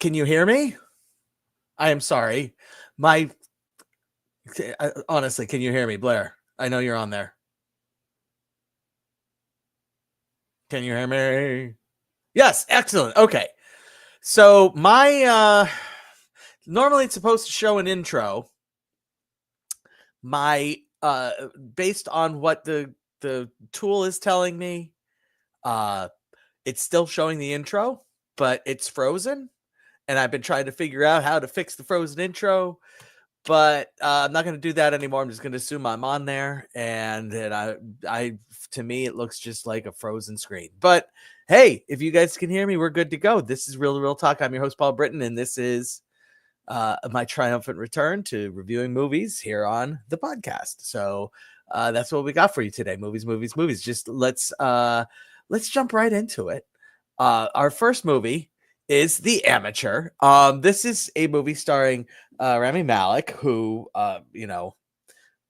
Can you hear me? I am sorry. My honestly, can you hear me, Blair? I know you're on there. Can you hear me? Yes, excellent. Okay. So my normally it's supposed to show an intro. My based on what the tool is telling me, uh it's still showing the intro, but it's frozen. And I've been trying to figure out how to fix the frozen intro. But I'm not going to do that anymore. I'm just going to assume I'm on there, and to me, it looks just like a frozen screen. But hey, if you guys can hear me, we're good to go. This is Real Talk. I'm your host, Paul Britton, and this is my triumphant return to reviewing movies here on the podcast. So that's what we got for you today: movies. Just let's jump right into it. Our first movie is The Amateur. This is a movie starring Rami Malek, who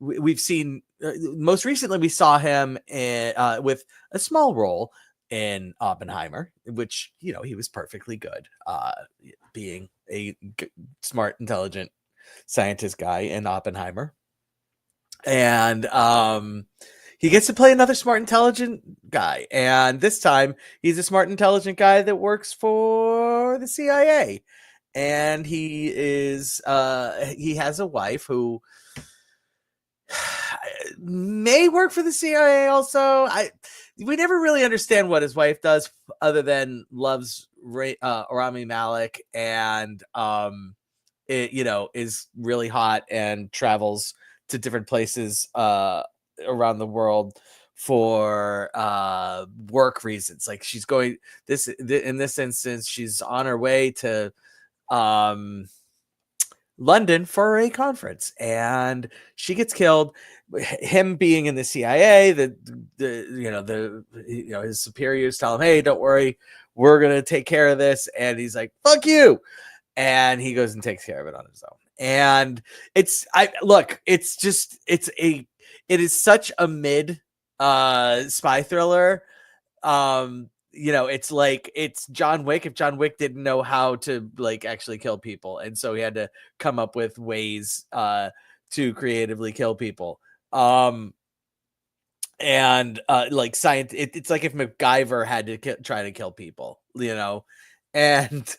we've seen most recently. We saw him with a small role in Oppenheimer, which he was perfectly good, being a smart, intelligent scientist guy in Oppenheimer, and he gets to play another smart, intelligent guy. And this time he's a smart, intelligent guy that works for the CIA. And he has a wife who may work for the CIA also. We never really understand what his wife does other than loves Rami Malek and is really hot and travels to different places around the world for work reasons. Like she's going in this instance, she's on her way to London for a conference, and she gets killed. Him being in the CIA, his superiors tell him, "Hey, don't worry, we're gonna take care of this," and he's like, "Fuck you," and he goes and takes care of it on his own. And it is such a mid spy thriller. It's like it's John Wick if John Wick didn't know how to like actually kill people, and so he had to come up with ways to creatively kill people. Like science, it's like if MacGyver had to try to kill people, and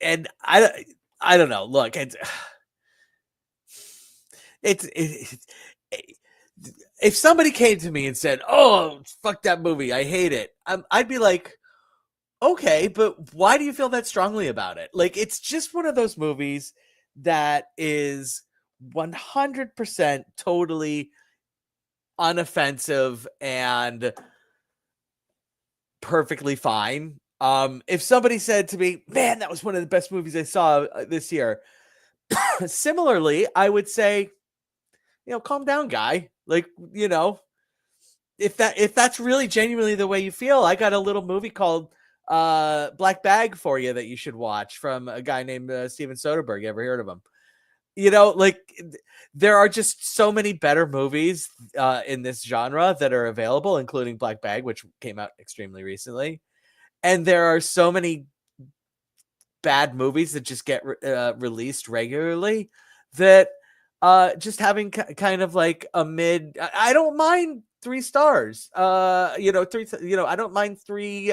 and I don't know. Look, it's if somebody came to me and said, "Oh, fuck that movie, I hate it," I'd be like, "Okay, but why do you feel that strongly about it?" Like, it's just one of those movies that is 100% totally unoffensive and perfectly fine. If somebody said to me, "Man, that was one of the best movies I saw this year," similarly, I would say, calm down, guy. Like, if that's really genuinely the way you feel, I got a little movie called Black Bag for you that you should watch from a guy named Steven Soderbergh. You ever heard of him? Like there are just so many better movies in this genre that are available, including Black Bag, which came out extremely recently. And there are so many bad movies that just get released regularly that just having kind of like a mid, I don't mind 3 stars. I don't mind three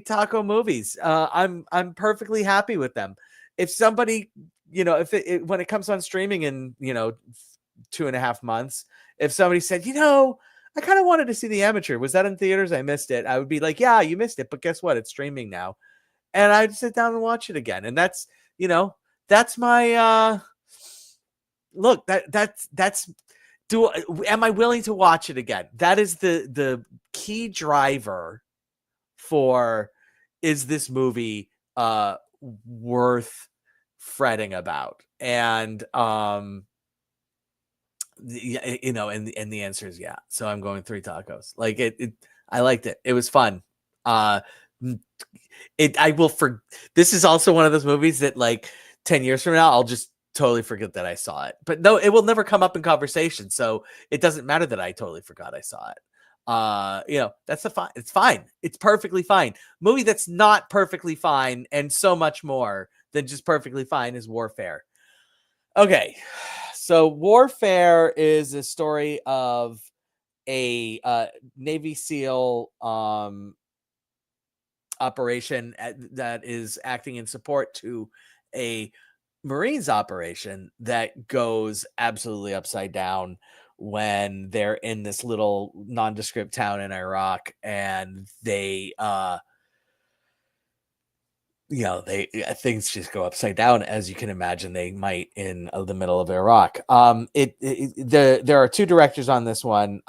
taco movies. I'm perfectly happy with them. If somebody, if when it comes on streaming in 2.5 months, if somebody said, I kind of wanted to see The Amateur, was that in theaters? I missed it. I would be like, yeah, you missed it, but guess what? It's streaming now. And I'd sit down and watch it again. And that's my look, am I willing to watch it again? That is the key driver for, is this movie worth fretting about? And and the answer is yeah. So I'm going 3 tacos. Like I liked it. It was fun. This is also one of those movies that like 10 years from now, I'll just totally forget that I saw it. But no, it will never come up in conversation. So it doesn't matter that I totally forgot I saw it. That's fine. It's fine. It's perfectly fine. Movie that's not perfectly fine and so much more than just perfectly fine is Warfare. Okay. So Warfare is a story of a Navy SEAL operation that is acting in support to a Marines operation that goes absolutely upside down when they're in this little nondescript town in Iraq, and they things just go upside down, as you can imagine they might in the middle of Iraq. There are two directors on this one.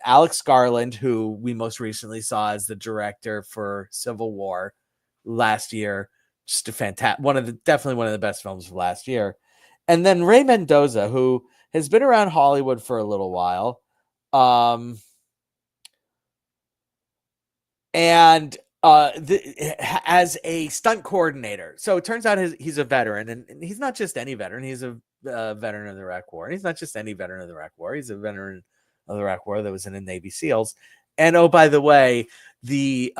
Alex Garland, who we most recently saw as the director for Civil War last year, just a fantastic definitely one of the best films of last year. And then Ray Mendoza, who has been around Hollywood for a little while. And as a stunt coordinator. So it turns out he's a veteran, and he's not just any veteran. He's a veteran of the Iraq War. And he's not just any veteran of the Iraq War. He's a veteran of the Iraq War that was in the Navy SEALs. And oh, by the way, the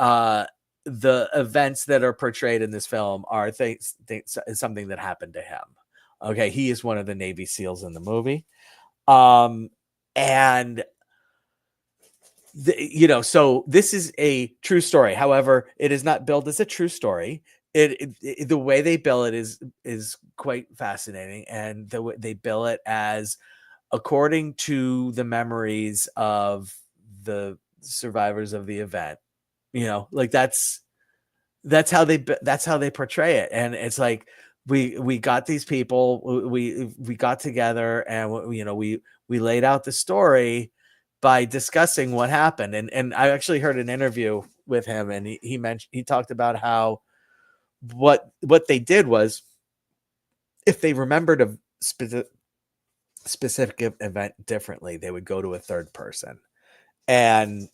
events that are portrayed in this film are something that happened to him. Okay, he is one of the Navy SEALs in the movie. And so this is a true story. However, it is not billed as a true story. The way they bill it is quite fascinating, and the way they bill it as according to the memories of the survivors of the event. That's how they portray it, and it's like we got these people, we got together, and we laid out the story by discussing what happened. And I actually heard an interview with him, and he talked about how what they did was, if they remembered a specific event differently, they would go to a third person, and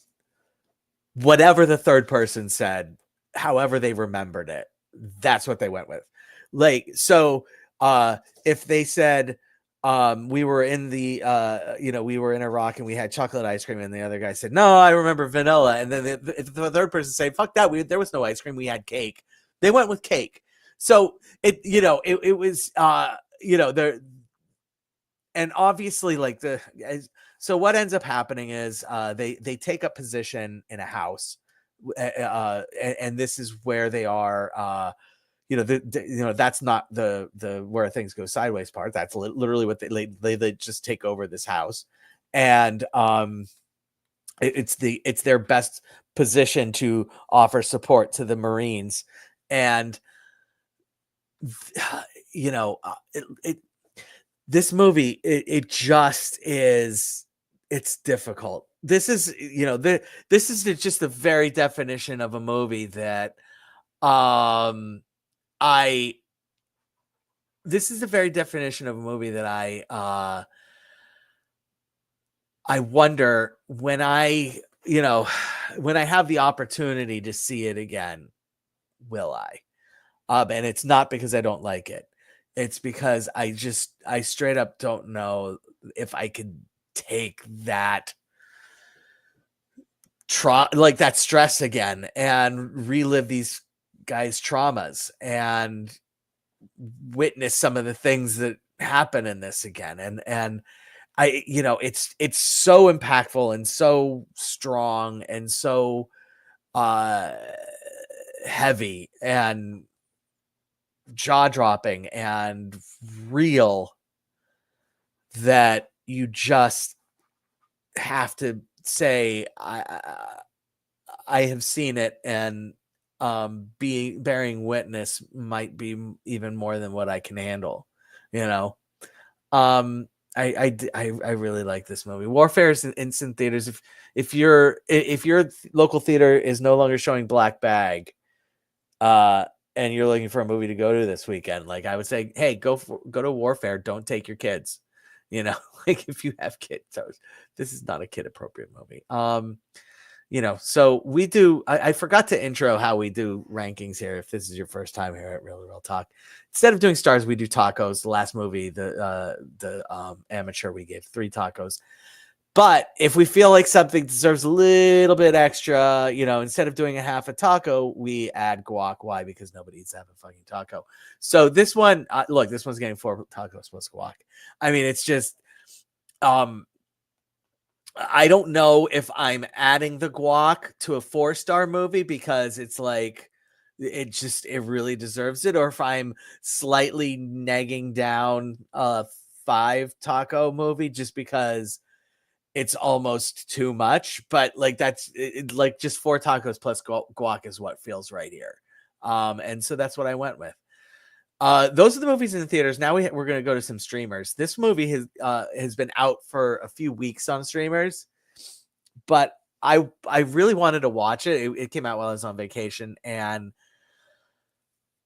whatever the third person said, however they remembered it, that's what they went with. Like, so if they said, we were in we were in Iraq and we had chocolate ice cream, and the other guy said, no, I remember vanilla. And then the third person said, fuck that, there was no ice cream, we had cake. They went with cake. So it was there. And obviously, so what ends up happening is they take up position in a house, and this is where they are. That's not the where things go sideways part. That's literally what they just take over this house, and it's their best position to offer support to the Marines, and this movie, it just is, it's difficult. This is this is just the very definition of a movie that this is the very definition of a movie that I wonder when I have the opportunity to see it again, will I? And it's not because I don't like it. It's because I straight up don't know if I could take that that stress again and relive these guys' traumas and witness some of the things that happen in this again. And I, it's so impactful and so strong and so heavy and jaw-dropping and real that you just have to say, I have seen it, and bearing witness might be even more than what I can handle. I really like this movie. Warfare is in instant theaters. If your local theater is no longer showing Black Bag, and you're looking for a movie to go to this weekend, like, I would say, hey, go to Warfare. Don't take your kids. Like, if you have kids, this is not a kid appropriate movie. So we do. I forgot to intro how we do rankings here. If this is your first time here at Real Talk, instead of doing stars, we do tacos. The last movie, the amateur, we gave 3 tacos. But if we feel like something deserves a little bit extra, instead of doing a half a taco, we add guac. Why? Because nobody eats half a fucking taco. So this one, look, this one's getting 4 tacos plus guac. I mean, it's just, I don't know if I'm adding the guac to a 4-star movie because it's like, it really deserves it, or if I'm slightly negging down a 5 taco movie just because it's almost too much. But like, that's like just 4 tacos plus guac is what feels right here. And so that's what I went with. Those are the movies in the theaters. Now we're going to go to some streamers. This movie has been out for a few weeks on streamers, but I really wanted to watch it. It came out while I was on vacation, and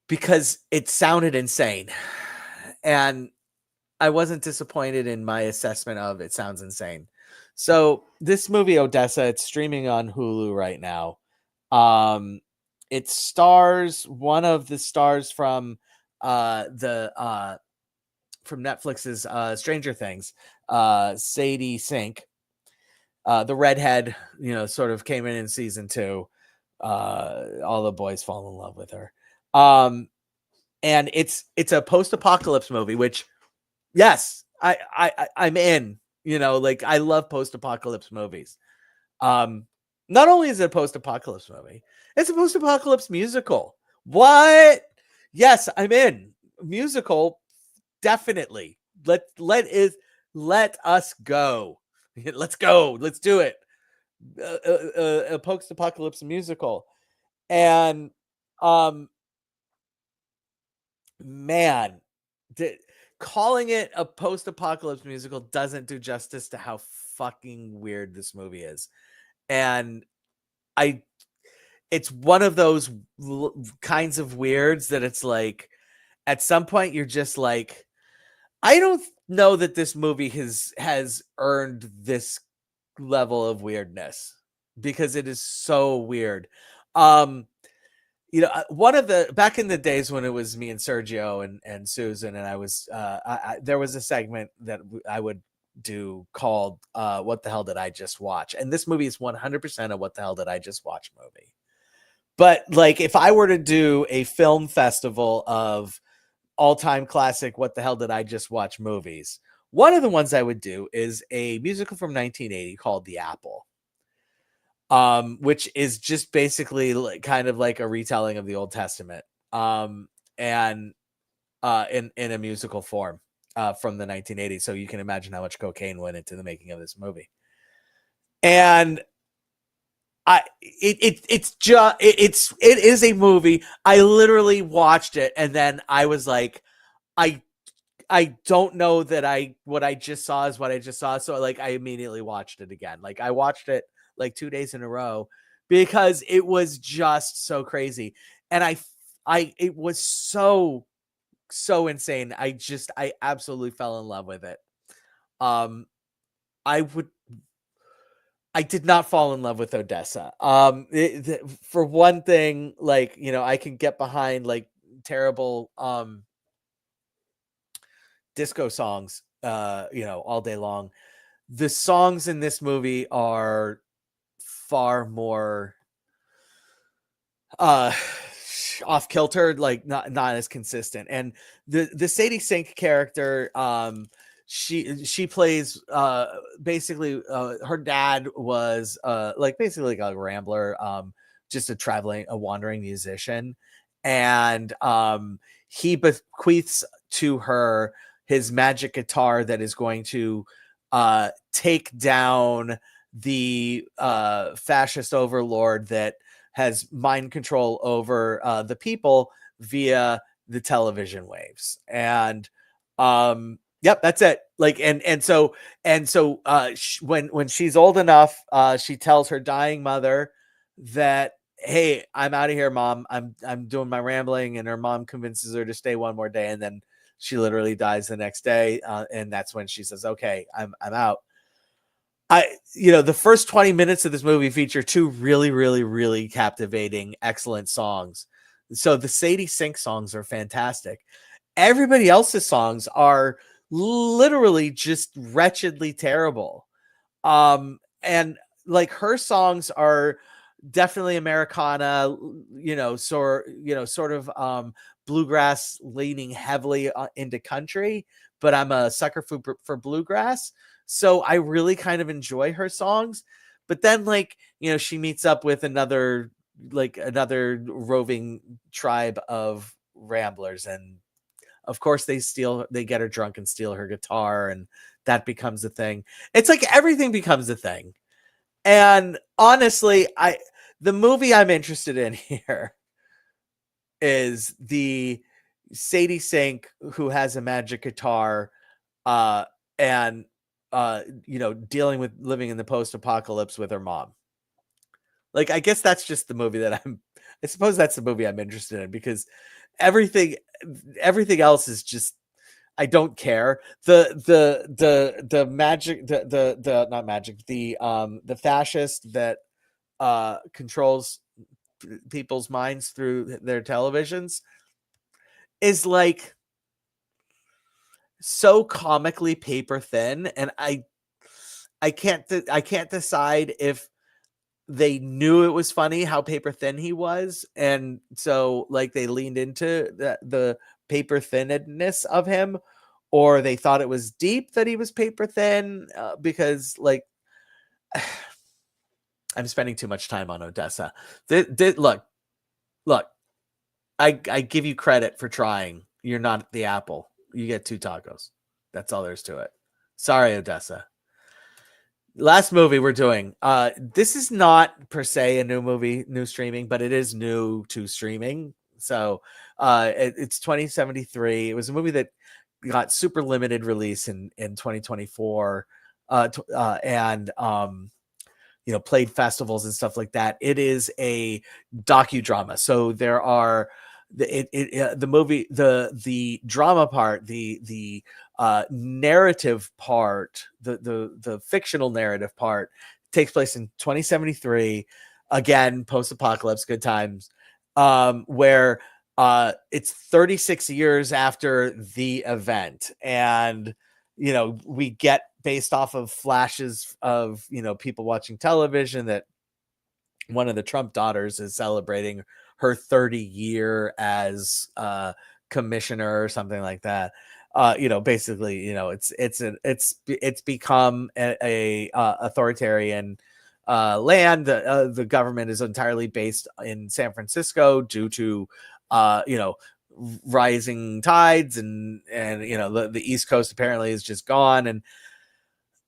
because it sounded insane, and I wasn't disappointed in my assessment of it sounds insane. So this movie Odessa, it's streaming on Hulu right now. It stars one of the stars from Netflix's Stranger Things, Sadie Sink, the redhead, sort of came in season 2. All the boys fall in love with her. And it's a post-apocalypse movie, which, yes, I'm in. Like, I love post-apocalypse movies. Not only is it a post-apocalypse movie, it's a post-apocalypse musical. What? Yes, I'm in. Musical, definitely. Let us go. Let's go. Let's do it. A post-apocalypse musical. And man, calling it a post-apocalypse musical doesn't do justice to how fucking weird this movie is. And it's one of those kinds of weirds that it's like, at some point you're just like, I don't know that this movie has earned this level of weirdness, because it is so weird. One of the, back in the days when it was me and Sergio and Susan, and I was there was a segment that I would do called What the Hell Did I Just Watch? And this movie is 100% a What the Hell Did I Just Watch movie. But like, if I were to do a film festival of all-time classic What the Hell Did I Just Watch movies, one of the ones I would do is a musical from 1980 called The Apple, which is just basically kind of like a retelling of the Old Testament, and in a musical form, from the 1980s. So you can imagine how much cocaine went into the making of this movie. And it is a movie. I literally watched it, and then I was like, I don't know that what I just saw is what I just saw. So like, I immediately watched it again. Like, I watched it like 2 days in a row because it was just so crazy. And it was so insane. I absolutely fell in love with it. I did not fall in love with Odessa. For one thing, like, I can get behind like terrible disco songs, all day long. The songs in this movie are far more off kilter, like not as consistent. And the Sadie Sink character, she plays basically her dad was like basically like a rambler, just a wandering musician, and he bequeaths to her his magic guitar that is going to take down the fascist overlord that has mind control over the people via the television waves. And yep, that's it. Like, and so when she's old enough, she tells her dying mother that, hey, I'm out of here, Mom. I'm doing my rambling. And her mom convinces her to stay one more day, and then she literally dies the next day. And that's when she says, okay, I'm out. The first 20 minutes of this movie feature 2 really, really, really captivating, excellent songs. So the Sadie Sink songs are fantastic. Everybody else's songs are literally just wretchedly terrible. And like her songs are definitely Americana, sort of bluegrass leaning heavily into country, but I'm a sucker for bluegrass. So I really kind of enjoy her songs. But then she meets up with another roving tribe of ramblers, and of course they get her drunk and steal her guitar, and that becomes a thing. It's like everything becomes a thing. And honestly, the movie I'm interested in here is the Sadie Sink who has a magic guitar, uh and dealing with living in the post-apocalypse with her mom. Like, I guess that's just the movie that I suppose that's the movie I'm interested in, because everything everything else is just, I don't care. The magic, the not magic, the fascist that controls people's minds through their televisions is like so comically paper thin, and I can't decide if they knew it was funny how paper thin he was, and so like they leaned into the paper thinness of him, or they thought it was deep that he was paper thin, because like I'm spending too much time on Odessa. Look, I give you credit for trying. You're not the apple. You get 2 tacos. That's all there's to it. Sorry, Odessa. Last movie we're doing. This is not per se a new movie, new streaming, but it is new to streaming. So it's 2073. It was a movie that got super limited release in 2024, and played festivals and stuff like that. It is a docudrama. So there are the movie, the drama part, the narrative part, the fictional narrative part takes place in 2073. Again, post-apocalypse, good times, where it's 36 years after the event, and we get, based off of flashes of people watching television, that one of the Trump daughters is celebrating her 30-year as commissioner or something like that. Basically, it's become a authoritarian land. The government is entirely based in San Francisco due to rising tides, and the East Coast apparently is just gone,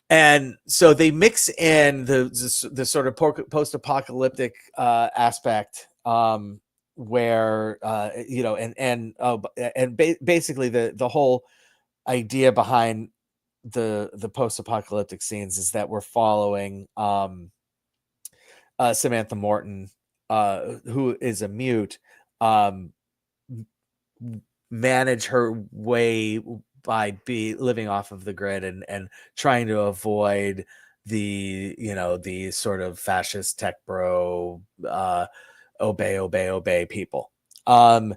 and so they mix in the sort of post-apocalyptic aspect, where basically the whole idea behind the post-apocalyptic scenes is that we're following Samantha Morton, who is a mute, um, manage her way by living off of the grid, and trying to avoid the sort of fascist tech bro, obey people. And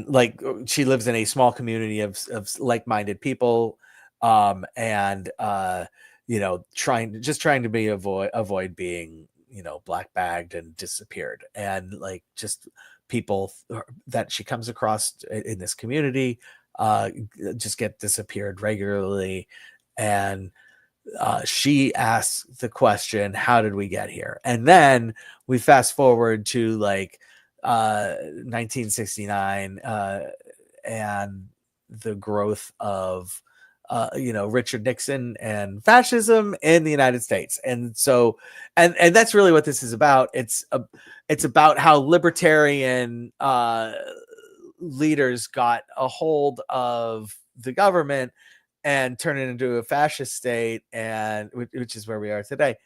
like, she lives in a small community of like-minded people, and trying to be avoid being black bagged and disappeared, and like just people that she comes across in this community just get disappeared regularly, and she asks the question, how did we get here? And then we fast forward to like 1969, and the growth of Richard Nixon and fascism in the United States. And so, and that's really what this is about. It's about how libertarian leaders got a hold of the government and turn it into a fascist state, and which is where we are today.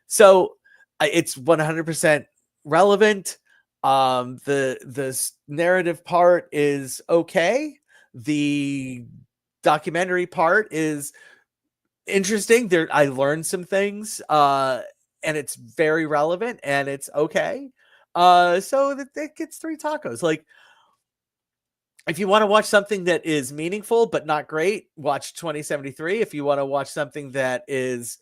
So it's 100% relevant. The narrative part is okay. The documentary part is interesting. I learned some things, and it's very relevant, and it's okay. So that gets 3 tacos. Like, if you want to watch something that is meaningful but not great, watch 2073. If you want to watch something that is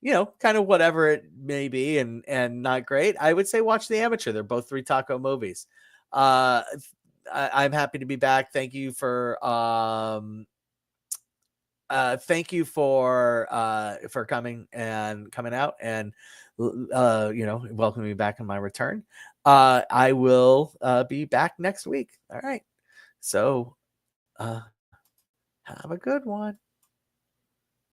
kind of whatever it may be and not great, I would say watch The Amateur. They're both Three Taco movies. I'm happy to be back. Thank you for coming out and welcoming me back in my return. I will be back next week. All right. So have a good one.